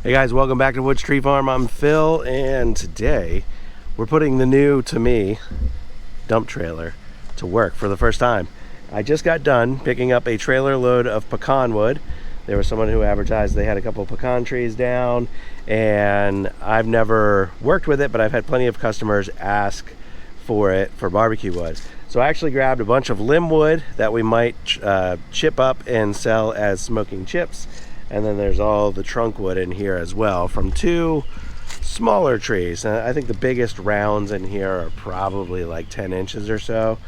Hey guys, welcome back to Woods Tree Farm. I'm Phil, and today we're putting the new, to me, dump trailer to work for the first time. I just got done picking up a trailer load of pecan wood. There was someone who advertised they had a couple of pecan trees down, and I've never worked with it, but I've had plenty of customers ask for it for barbecue wood. So I actually grabbed a bunch of limb wood that we might chip up and sell as smoking chips. And then there's all the trunk wood in here as well from two smaller trees. I think the biggest rounds in here are probably like 10 inches or so,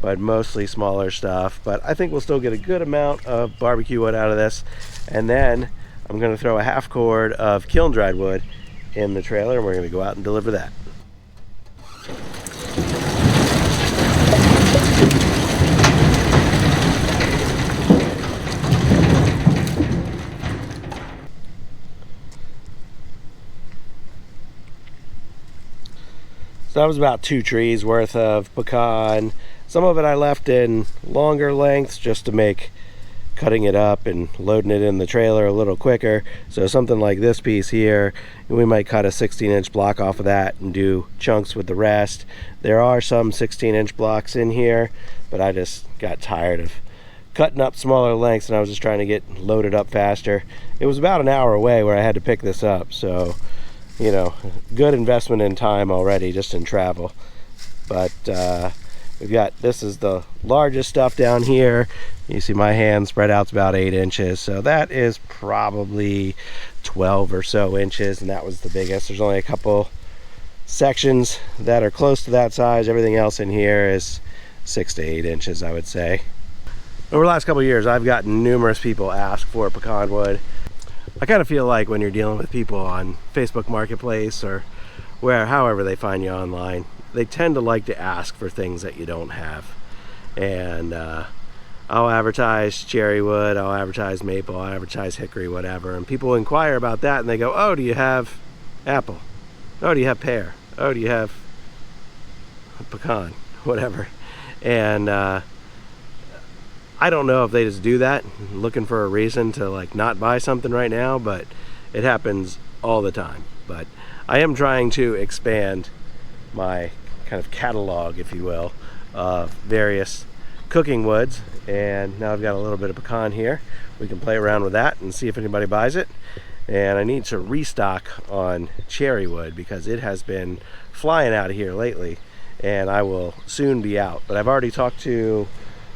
but mostly smaller stuff. But I think we'll still get a good amount of barbecue wood out of this. And then I'm going to throw a half cord of kiln dried wood in the trailer, and we're going to go out and deliver that. So that was about 2 trees worth of pecan. Some of it I left in longer lengths just to make cutting it up and loading it in the trailer a little quicker. So something like this piece here, we might cut a 16-inch block off of that and do chunks with the rest. There are some 16-inch blocks in here, but I just got tired of cutting up smaller lengths, and I was just trying to get loaded up faster. It was about an hour away where I had to pick this up, so you know, good investment in time already just in travel. But we've got, this is the largest stuff down here. You see my hand spread out's about 8 inches, so that is probably 12 or so inches, and that was the biggest. There's only a couple sections that are close to that size. Everything else in here is 6 to 8 inches, I would say. Over the last couple of years, I've gotten numerous people ask for pecan wood. I kind of feel like when you're dealing with people on Facebook Marketplace or however they find you online, they tend to like to ask for things that you don't have. And I'll advertise cherry wood, I'll advertise maple, I'll advertise hickory, whatever. And people inquire about that and they go, oh, do you have apple? Oh, do you have pear? Oh, do you have pecan? Whatever. And I don't know if they just do that looking for a reason to like not buy something right now, but it happens all the time. But I am trying to expand my kind of catalog, if you will, of various cooking woods, and now I've got a little bit of pecan here. We can play around with that and see if anybody buys it. And I need to restock on cherry wood because it has been flying out of here lately, and I will soon be out. But I've already talked to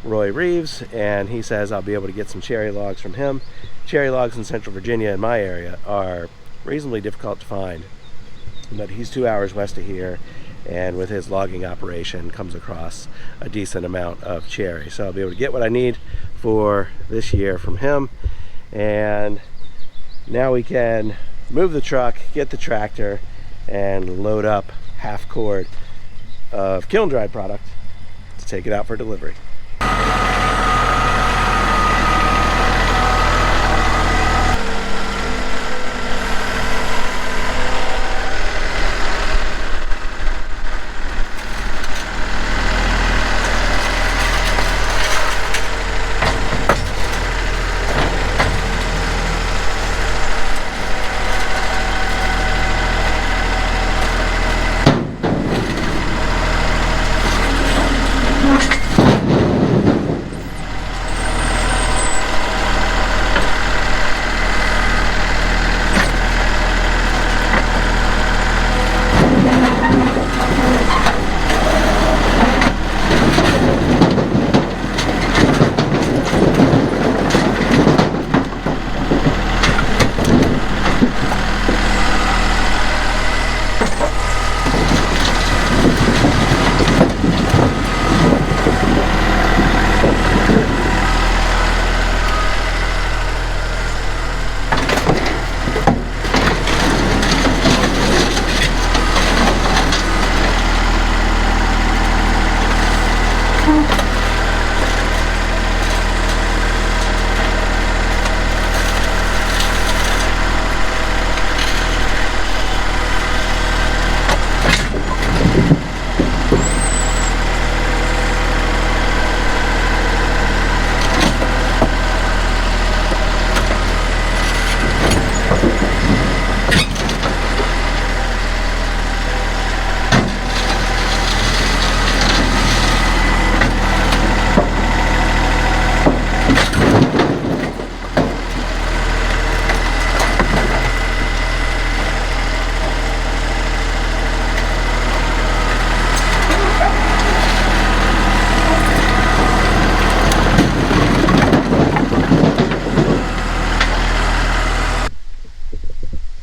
Roy Reeves, and he says I'll be able to get some cherry logs from him. Cherry logs in Central Virginia in my area are reasonably difficult to find, but he's 2 hours west of here, and with his logging operation comes across a decent amount of cherry. So I'll be able to get what I need for this year from him, and now we can move the truck, get the tractor, and load up half cord of kiln dried product to take it out for delivery.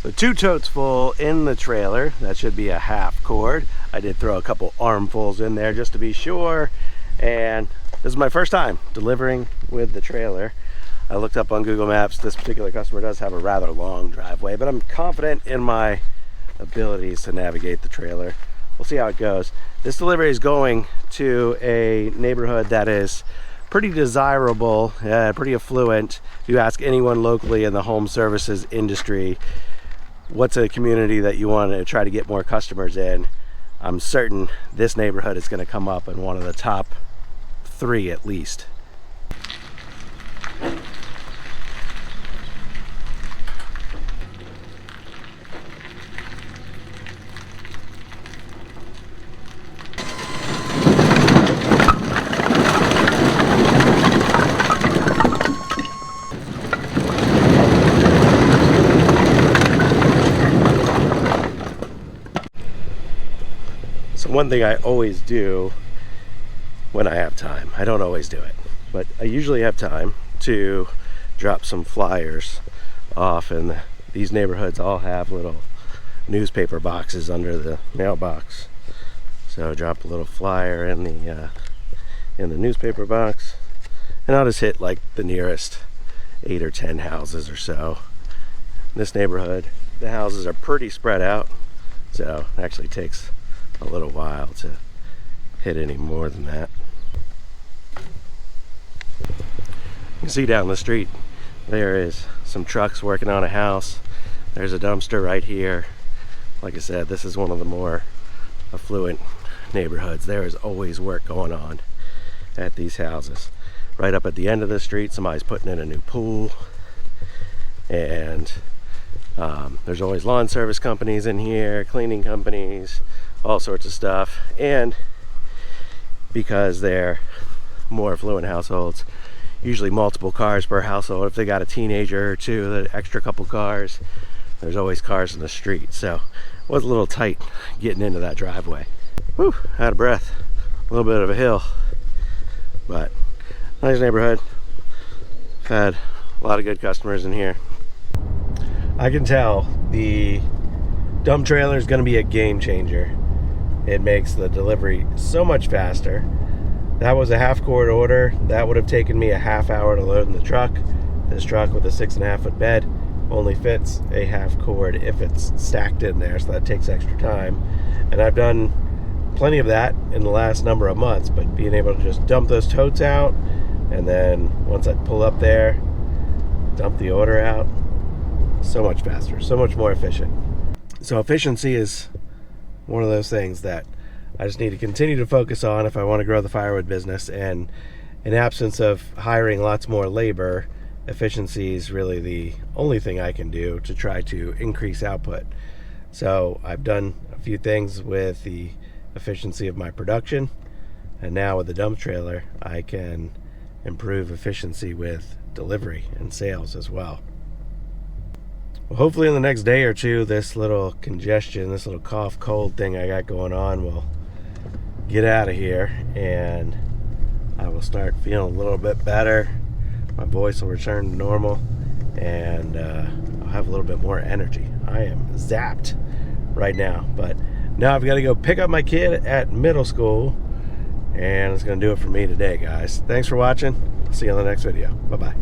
So 2 totes full in the trailer. That should be a half cord. I did throw a couple armfuls in there just to be sure. And this is my first time delivering with the trailer. I looked up on Google Maps. This particular customer does have a rather long driveway, but I'm confident in my abilities to navigate the trailer. We'll see how it goes. This delivery is going to a neighborhood that is pretty desirable, pretty affluent. If you ask anyone locally in the home services industry, what's a community that you want to try to get more customers in, I'm certain this neighborhood is going to come up in one of the top 3 at least. So one thing I always do when I have time, I don't always do it, but I usually have time to drop some flyers off, and these neighborhoods all have little newspaper boxes under the mailbox. So drop a little flyer in the newspaper box, and I'll just hit like the nearest 8 or 10 houses or so. In this neighborhood, the houses are pretty spread out, so it actually takes a little while to hit any more than that. You can see down the street there is some trucks working on a house. There's a dumpster right here. Like I said, this is one of the more affluent neighborhoods. There is always work going on at these houses. Right up at the end of the street, somebody's putting in a new pool, and there's always lawn service companies in here, cleaning companies, all sorts of stuff. And because they're more affluent households, usually multiple cars per household. If they got a teenager or two, the extra couple cars, there's always cars in the street. So it was a little tight getting into that driveway. Whew, out of breath. A little bit of a hill, but nice neighborhood. I've had a lot of good customers in here. I can tell the dump trailer is going to be a game changer. It makes the delivery so much faster. That was a half cord order. That would have taken me a half hour to load in the truck. This truck with a 6.5 foot bed only fits a half cord if it's stacked in there, so that takes extra time. And I've done plenty of that in the last number of months, but being able to just dump those totes out, and then once I pull up there, dump the order out, so much faster, so much more efficient. So efficiency is one of those things that I just need to continue to focus on if I want to grow the firewood business. And in absence of hiring lots more labor, efficiency is really the only thing I can do to try to increase output. So I've done a few things with the efficiency of my production, and now with the dump trailer I can improve efficiency with delivery and sales as well. Well, hopefully in the next day or two, this little congestion, this little cough cold thing I got going on will get out of here, and I will start feeling a little bit better. My voice will return to normal, and I'll have a little bit more energy. I am zapped right now, but now I've got to go pick up my kid at middle school, and it's going to do it for me today, guys. Thanks for watching. I'll see you on the next video. Bye-bye.